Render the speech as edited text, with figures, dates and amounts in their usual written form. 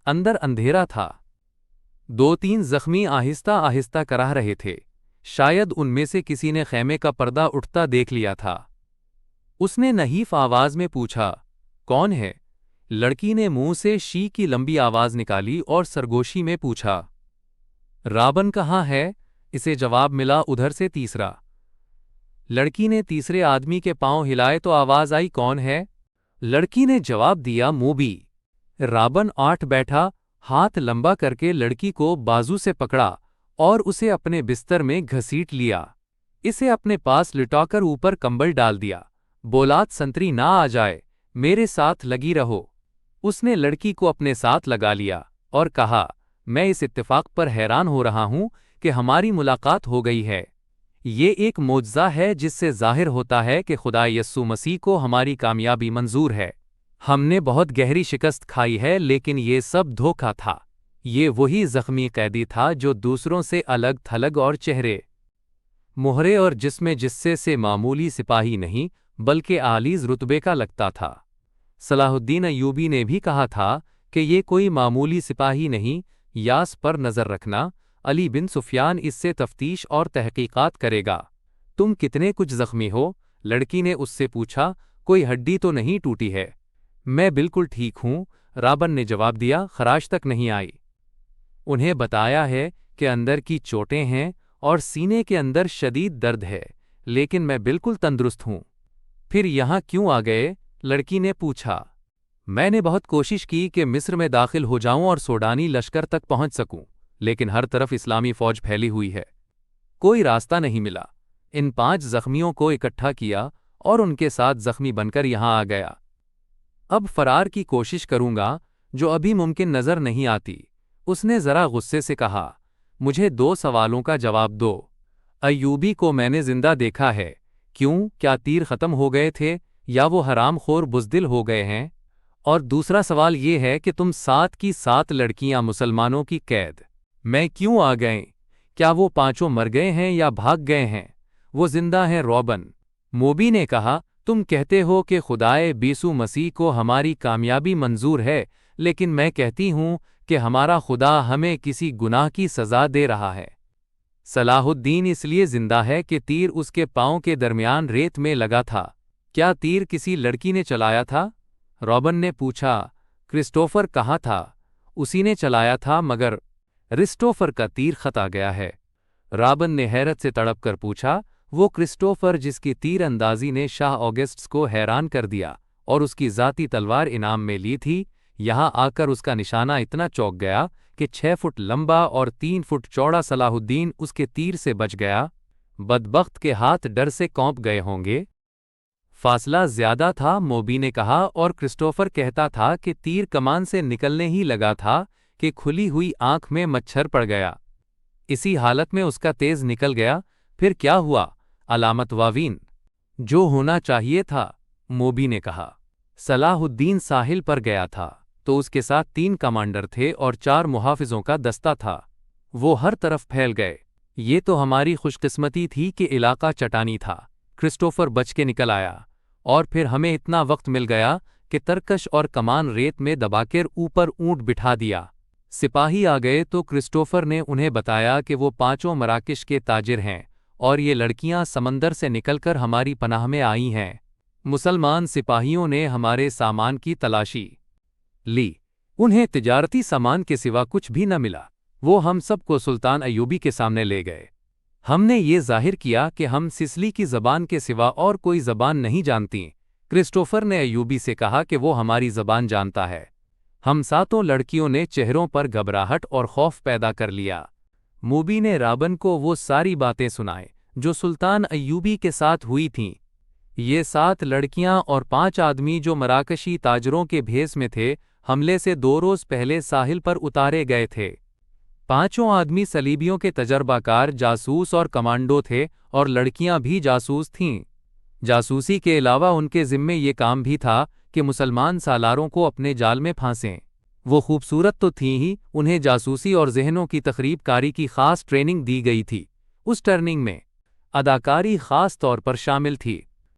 اندر اندھیرا تھا۔ دو تین زخمی آہستہ آہستہ کراہ رہے تھے، شاید ان میں سے کسی نے خیمے کا پردہ اٹھتا دیکھ لیا تھا۔ اس نے نحیف آواز میں پوچھا، کون ہے؟ لڑکی نے منہ سے شی کی لمبی آواز نکالی اور سرگوشی میں پوچھا، رابن کہاں ہے؟ اسے جواب ملا، ادھر سے تیسرا۔ لڑکی نے تیسرے آدمی کے پاؤں ہلائے تو آواز آئی، کون ہے؟ لڑکی نے جواب دیا، موبی۔ رابن آٹھ بیٹھا، ہاتھ لمبا کر کے لڑکی کو بازو سے پکڑا اور اسے اپنے بستر میں گھسیٹ لیا۔ اسے اپنے پاس لٹا کر اوپر کمبل ڈال دیا، بولات سنتری نہ آ جائے، میرے ساتھ لگی رہو۔ اس نے لڑکی کو اپنے ساتھ لگا لیا اور کہا، میں اس اتفاق پر حیران ہو رہا ہوں کہ ہماری ملاقات ہو گئی ہے۔ یہ ایک معجزہ ہے جس سے ظاہر ہوتا ہے کہ خدا یسوع مسیح کو ہماری کامیابی منظور ہے۔ ہم نے بہت گہری شکست کھائی ہے، لیکن یہ سب دھوکہ تھا۔ یہ وہی زخمی قیدی تھا جو دوسروں سے الگ تھلگ اور چہرے مہرے اور جسے سے معمولی سپاہی نہیں بلکہ عالیز رتبے کا لگتا تھا۔ صلاح الدین ایوبی نے بھی کہا تھا کہ یہ کوئی معمولی سپاہی نہیں، یاس پر نظر رکھنا، علی بن سفیان اس سے تفتیش اور تحقیقات کرے گا۔ تم کتنے کچھ زخمی ہو؟ لڑکی نے اس سے پوچھا، کوئی ہڈی تو نہیں ٹوٹی ہے؟ میں بالکل ٹھیک ہوں، رابن نے جواب دیا، خراش تک نہیں آئی۔ انہیں بتایا ہے کہ اندر کی چوٹیں ہیں اور سینے کے اندر شدید درد ہے، لیکن میں بالکل تندرست ہوں۔ پھر یہاں کیوں آ گئے؟ لڑکی نے پوچھا۔ میں نے بہت کوشش کی کہ مصر میں داخل ہو جاؤں اور سوڈانی لشکر تک پہنچ سکوں، لیکن ہر طرف اسلامی فوج پھیلی ہوئی ہے، کوئی راستہ نہیں ملا۔ ان 5 زخمیوں کو اکٹھا کیا اور ان کے ساتھ زخمی بن کر یہاں آ گیا۔ اب فرار کی کوشش کروں گا، جو ابھی ممکن نظر نہیں آتی۔ اس نے ذرا غصے سے کہا، مجھے 2 سوالوں کا جواب دو۔ ایوبی کو میں نے زندہ دیکھا ہے، کیوں؟ کیا تیر ختم ہو گئے تھے یا وہ حرام خور بزدل ہو گئے ہیں؟ اور دوسرا سوال یہ ہے کہ تم 7 کی 7 لڑکیاں مسلمانوں کی قید میں کیوں آ گئیں؟ کیا وہ 5 مر گئے ہیں یا بھاگ گئے ہیں؟ وہ زندہ ہیں، روبن۔ موبی نے کہا، تم کہتے ہو کہ خدائے بیسو مسیح کو ہماری کامیابی منظور ہے، لیکن میں کہتی ہوں کہ ہمارا خدا ہمیں کسی گناہ کی سزا دے رہا ہے۔ صلاح الدین اس لیے زندہ ہے کہ تیر اس کے پاؤں کے درمیان ریت میں لگا تھا۔ کیا تیر کسی لڑکی نے چلایا تھا؟ روبن نے پوچھا۔ کرسٹوفر کہاں تھا؟ اسی نے چلایا تھا، مگر کرسٹوفر کا تیر خطا گیا ہے۔ رابن نے حیرت سے تڑپ کر پوچھا، وہ کرسٹوفر جس کی تیر اندازی نے شاہ آگسٹس کو حیران کر دیا اور اس کی ذاتی تلوار انعام میں لی تھی، یہاں آ کر اس کا نشانہ اتنا چوک گیا کہ 6 فٹ لمبا اور 3 فٹ چوڑا صلاح الدین اس کے تیر سے بچ گیا۔ بدبخت کے ہاتھ ڈر سے کانپ گئے ہوں گے۔ فاصلہ زیادہ تھا، موبی نے کہا، اور کرسٹوفر کہتا تھا کہ تیر کمان سے نکلنے ہی لگا تھا کہ کھلی ہوئی آنکھ میں مچھر پڑ گیا۔ اسی حالت میں اس کا تیز نکل گیا۔ پھر کیا ہوا؟ علامت واوین۔ جو ہونا چاہیے تھا، موبی نے کہا۔ صلاح الدین ساحل پر گیا تھا تو اس کے ساتھ 3 کمانڈر تھے اور 4 محافظوں کا دستہ تھا۔ وہ ہر طرف پھیل گئے۔ یہ تو ہماری خوش قسمتی تھی کہ علاقہ چٹانی تھا۔ کرسٹوفر بچ کے نکل آیا، اور پھر ہمیں اتنا وقت مل گیا کہ ترکش اور کمان ریت میں دبا کر اوپر اونٹ بٹھا دیا۔ سپاہی آ گئے تو کرسٹوفر نے انہیں بتایا کہ وہ 5 مراکش کے تاجر ہیں اور یہ لڑکیاں سمندر سے نکل کر ہماری پناہ میں آئی ہیں۔ مسلمان سپاہیوں نے ہمارے سامان کی تلاشی لی، انہیں تجارتی سامان کے سوا کچھ بھی نہ ملا۔ وہ ہم سب کو سلطان ایوبی کے سامنے لے گئے۔ ہم نے یہ ظاہر کیا کہ ہم سسلی کی زبان کے سوا اور کوئی زبان نہیں جانتی۔ کرسٹوفر نے ایوبی سے کہا کہ وہ ہماری زبان جانتا ہے۔ ہم 7 لڑکیوں نے چہروں پر گھبراہٹ اور خوف پیدا کر لیا۔ موبی نے رابن کو وہ ساری باتیں سنائیں جو سلطان ایوبی کے ساتھ ہوئی تھیں۔ یہ 7 لڑکیاں اور 5 آدمی جو مراکشی تاجروں کے بھیس میں تھے، حملے سے 2 روز پہلے ساحل پر اتارے گئے تھے۔ 5 آدمی صلیبیوں کے تجربہ کار جاسوس اور کمانڈو تھے، اور لڑکیاں بھی جاسوس تھیں۔ جاسوسی کے علاوہ ان کے ذمے یہ کام بھی تھا کہ مسلمان سالاروں کو اپنے جال میں پھانسیں۔ وہ خوبصورت تو تھیں ہی، انہیں جاسوسی اور ذہنوں کی تخریب کاری کی خاص ٹریننگ دی گئی تھی۔ اس ٹریننگ میں اداکاری خاص طور پر شامل تھی۔